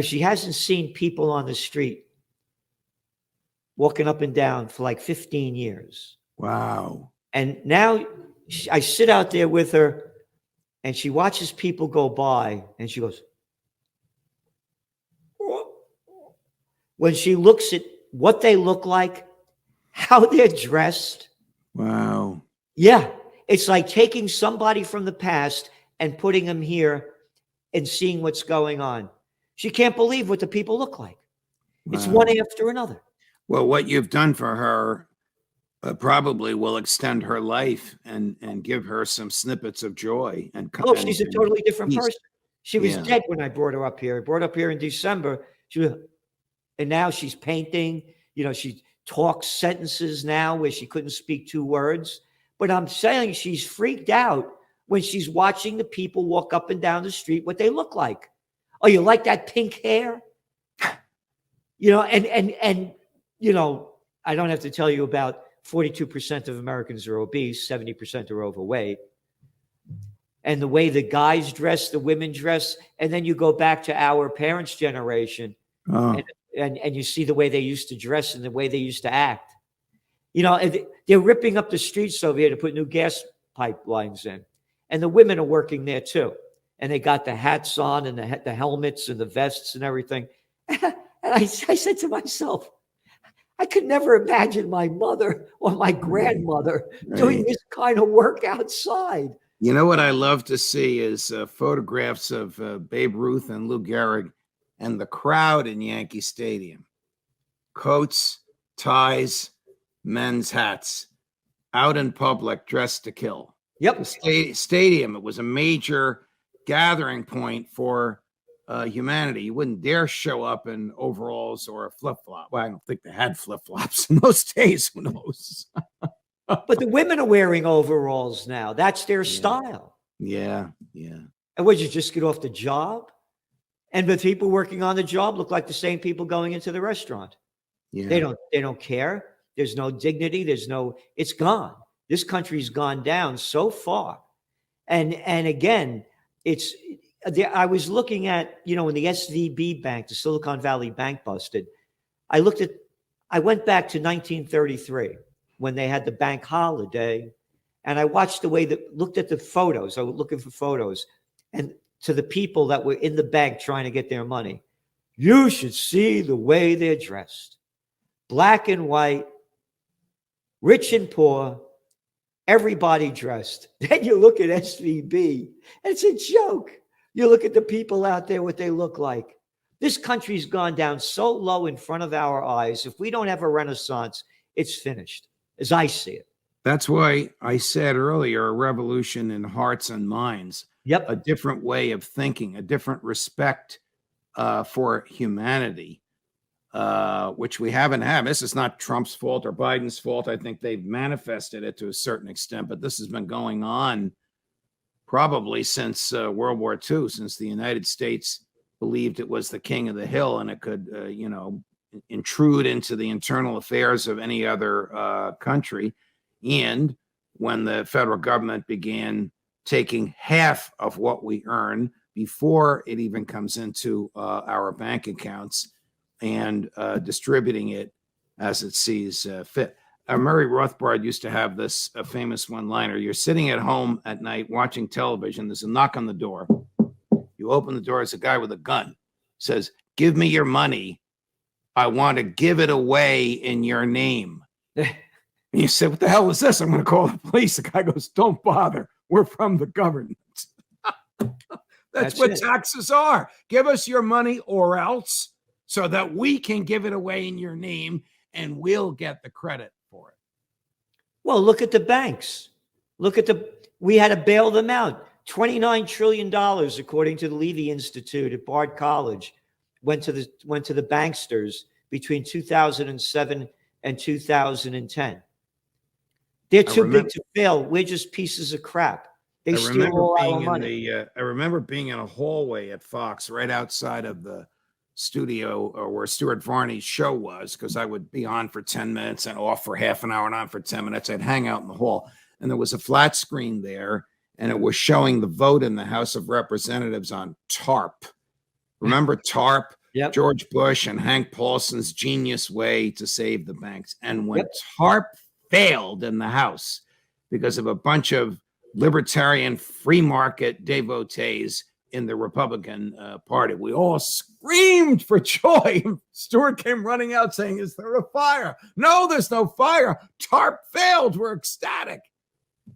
she hasn't seen people on the street walking up and down for like 15 years. Wow. And now I sit out there with her and she watches people go by and she goes, when she looks at what they look like, how they're dressed. Wow. Yeah. It's like taking somebody from the past and putting them here and seeing what's going on. She can't believe what the people look like. Wow. It's one after another. Well, what you've done for her probably will extend her life and give her some snippets of joy. And she's a totally different person. She was dead when I brought her up here. I brought her up here in December. And now she's painting. You know, she talks sentences now where she couldn't speak 2 words. But I'm saying she's freaked out when she's watching the people walk up and down the street, what they look like. Oh, you like that pink hair? You know, and you know, I don't have to tell you about 42% of Americans are obese, 70% are overweight. And the way the guys dress, the women dress, and then you go back to our parents' generation, and you see the way they used to dress and the way they used to act. You know, and they're ripping up the streets over here to put new gas pipelines in. And the women are working there too. And they got the hats on and the helmets and the vests and everything. And I said to myself, I could never imagine my mother or my grandmother doing this kind of work outside. You know what I love to see is photographs of Babe Ruth and Lou Gehrig and the crowd in Yankee Stadium. Coats, ties, men's hats, out in public, dressed to kill. Yep. The stadium, it was a major gathering point for humanity. You wouldn't dare show up in overalls or a flip-flop. Well, I don't think they had flip-flops in those days. Who knows? But the women are wearing overalls now. That's their style. Yeah, yeah. And would you just get off the job? And the people working on the job look like the same people going into the restaurant. Yeah. They don't care. There's no dignity. It's gone. This country's gone down so far. And again, I was looking at, you know, when the SVB Bank, the Silicon Valley Bank busted, I went back to 1933 when they had the bank holiday, and I watched the way that looked at the photos. I was looking for photos, and to the people that were in the bank trying to get their money, you should see the way they're dressed. Black and white, rich and poor, everybody dressed. Then you look at SVB, it's a joke. You look at the people out there, what they look like. This country's gone down so low in front of our eyes. If we don't have a renaissance, it's finished, as I see it. That's why I said earlier, a revolution in hearts and minds. Yep. A different way of thinking, a different respect for humanity, which we haven't had. This is not Trump's fault or Biden's fault. I think they've manifested it to a certain extent, but this has been going on probably since World War II, since the United States believed it was the king of the hill and it could, intrude into the internal affairs of any other country. And when the federal government began taking half of what we earn before it even comes into our bank accounts and distributing it as it sees fit. Murray Rothbard used to have this famous one-liner. You're sitting at home at night watching television. There's a knock on the door. You open the door. It's a guy with a gun. Says, "Give me your money. I want to give it away in your name." And you said, "What the hell is this? I'm going to call the police." The guy goes, "Don't bother. We're from the government." That's what taxes are. Give us your money or else, so that we can give it away in your name and we'll get the credit for it. Well, look at the banks. We had to bail them out. $29 trillion, according to the Levy Institute at Bard College, went to the banksters between 2007 and 2010. They're too big to fail. We're just pieces of crap. They steal all our money. I remember being in a hallway at Fox right outside of the studio or where Stuart Varney's show was, because I would be on for 10 minutes and off for half an hour and on for 10 minutes. I'd hang out in the hall, and there was a flat screen there, and it was showing the vote in the House of Representatives on TARP. Remember TARP? Yep. George Bush and Hank Paulson's genius way to save the banks. And when Yep. TARP failed in the House because of a bunch of libertarian free market devotees in the Republican Party, we all screamed for joy. Stewart came running out saying, "Is there a fire?" "No, there's no fire. TARP failed. We're ecstatic."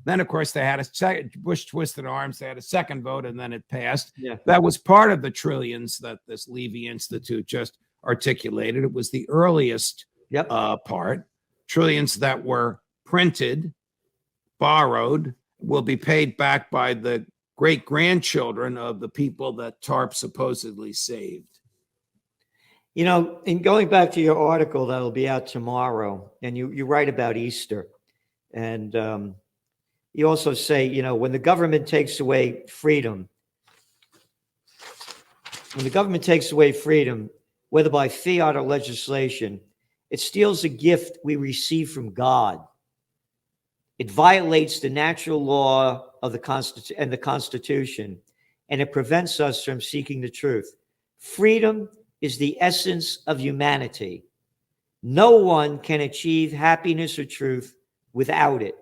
Then, of course, they had a second. Bush twisted arms. They had a second vote, and then it passed. Yeah. That was part of the trillions that this Levy Institute just articulated. It was the earliest part. Trillions that were printed, borrowed, will be paid back by the great-grandchildren of the people that TARP supposedly saved. You know, in going back to your article that'll be out tomorrow, and you write about Easter, and you also say, you know, when the government takes away freedom, whether by fiat or legislation, it steals a gift we receive from God. It violates the natural law of the Constitution, and it prevents us from seeking the truth. Freedom is the essence of humanity. No one can achieve happiness or truth without it.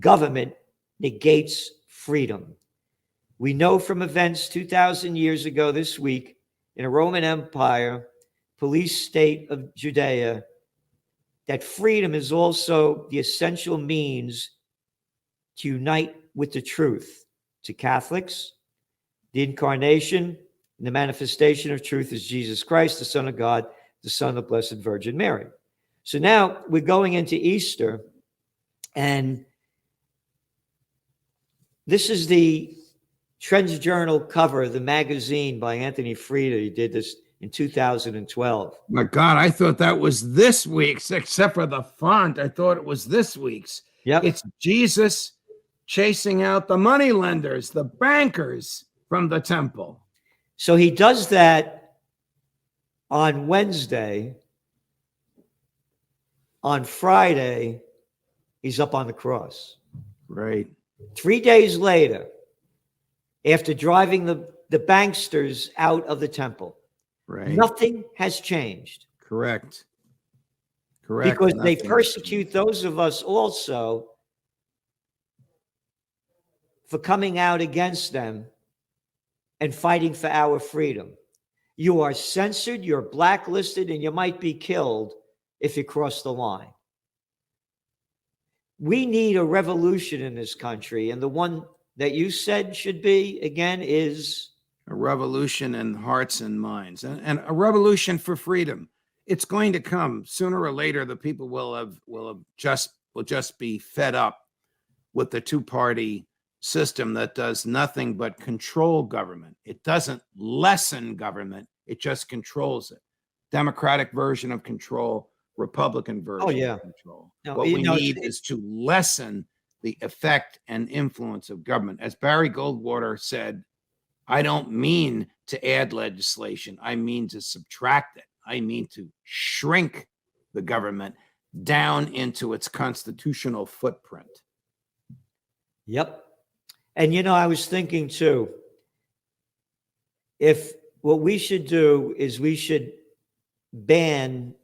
Government negates freedom. We know from events 2,000 years ago this week in a Roman Empire, police state of Judea, that freedom is also the essential means to unite with the truth. To Catholics, the incarnation and the manifestation of truth is Jesus Christ, the Son of God, the Son of the Blessed Virgin Mary. So now we're going into Easter, and this is the Trends Journal cover of the magazine by Anthony Frieda. He did this in 2012. My God, I thought that was this week's, except for the font. I thought it was this week's. Yep. It's Jesus chasing out the money lenders, the bankers from the temple. So he does that on Wednesday. On Friday, he's up on the cross. Right. 3 days later, after driving the banksters out of the temple, right, nothing has changed. Correct. Because they persecute those of us also for coming out against them and fighting for our freedom. You are censored, you're blacklisted, and you might be killed if you cross the line. We need a revolution in this country, and the one that you said should be, again, is a revolution in hearts and minds, and a revolution for freedom. It's going to come sooner or later. The people will just be fed up with the two-party system that does nothing but control government. It doesn't lessen government; it just controls it. Democratic version of control, Republican version of control. No, what we need is to lessen the effect and influence of government. As Barry Goldwater said, I don't mean to add legislation. I mean to subtract it. I mean to shrink the government down into its constitutional footprint. Yep. And, you know, I was thinking too, if what we should do is we should ban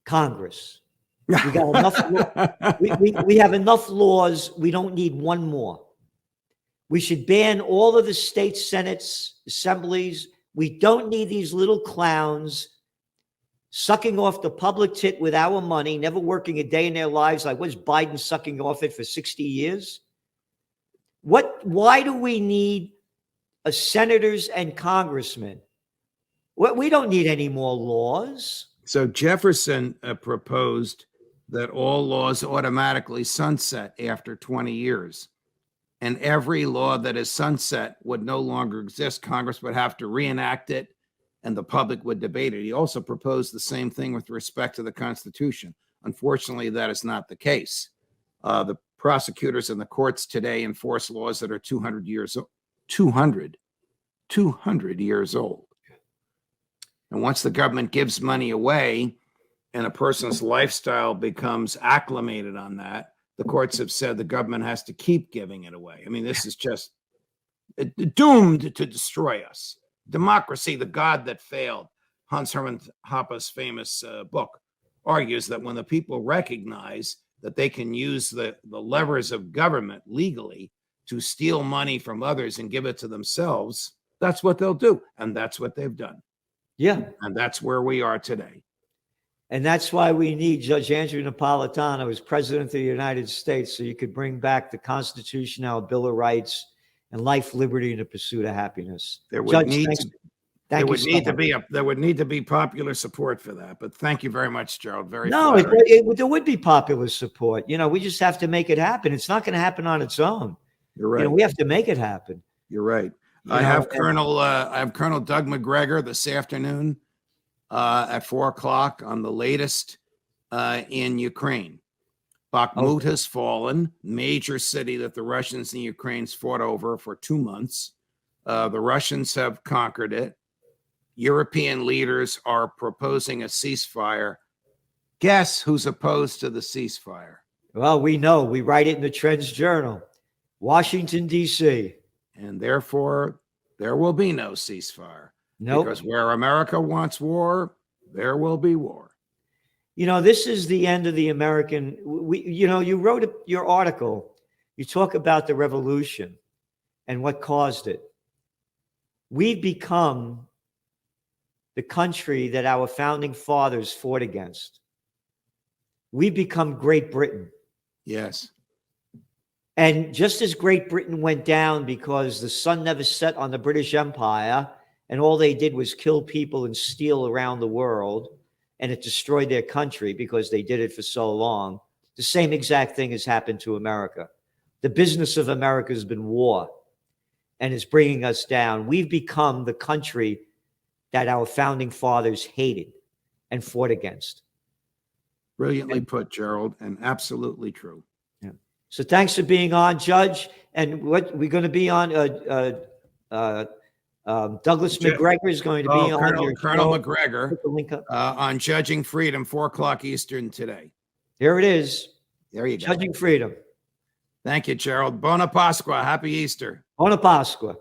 Congress. We got enough. we have enough laws. We don't need one more. We should ban all of the state senates, assemblies. We don't need these little clowns sucking off the public tit with our money, never working a day in their lives. Like, was Biden sucking off it for 60 years? Why do we need senators and congressmen? We don't need any more laws. So Jefferson proposed that all laws automatically sunset after 20 years. And every law that is sunset would no longer exist. Congress would have to reenact it, and the public would debate it. He also proposed the same thing with respect to the Constitution. Unfortunately, that is not the case. The prosecutors in the courts today enforce laws that are 200 years old. 200 years old. And once the government gives money away and a person's lifestyle becomes acclimated on that, the courts have said the government has to keep giving it away. I mean, this is just doomed to destroy us. Democracy, the God That Failed, Hans Hermann Hoppe's famous book, argues that when the people recognize that they can use the levers of government legally to steal money from others and give it to themselves, that's what they'll do. And that's what they've done. Yeah. And that's where we are today. And that's why we need Judge Andrew Napolitano as president of the United States, so you could bring back the Constitution, our Bill of Rights, and life, liberty, and the pursuit of happiness. There would Judge, need thanks. to, Thank there you would so need to much. be there would need to be popular support for that. But thank you very much, Gerald. Very No, flattering. there would be popular support. You know, we just have to make it happen. It's not going to happen on its own. You're right. You know, we have to make it happen. You're right. I have Colonel Doug McGregor this afternoon at 4:00 on the latest in Ukraine. Bakhmut has fallen, major city that the Russians and the Ukrainians fought over for 2 months. The Russians have conquered it. European leaders are proposing a ceasefire. Guess who's opposed to the ceasefire? Well, we know. We write it in the Trends Journal. Washington, D.C. And therefore, there will be no ceasefire. Nope. Because where America wants war, there will be war. You know, this is the end of the American. You wrote your article. You talk about the revolution and what caused it. We've become the country that our founding fathers fought against. We've become Great Britain. Yes. And just as Great Britain went down because the sun never set on the British Empire, and all they did was kill people and steal around the world, and it destroyed their country because they did it for so long, the same exact thing has happened to America. The business of America has been war, and it's bringing us down. We've become the country that our founding fathers hated and fought against. Brilliantly put, Gerald, and absolutely true. Yeah. So thanks for being on, Judge. And what we're going to be on, Douglas McGregor is going to be on. Colonel McGregor on Judging Freedom, 4:00 Eastern today. Here it is. There you go. Judging Freedom. Thank you, Gerald. Bona Pasqua. Happy Easter. Bona Pasqua.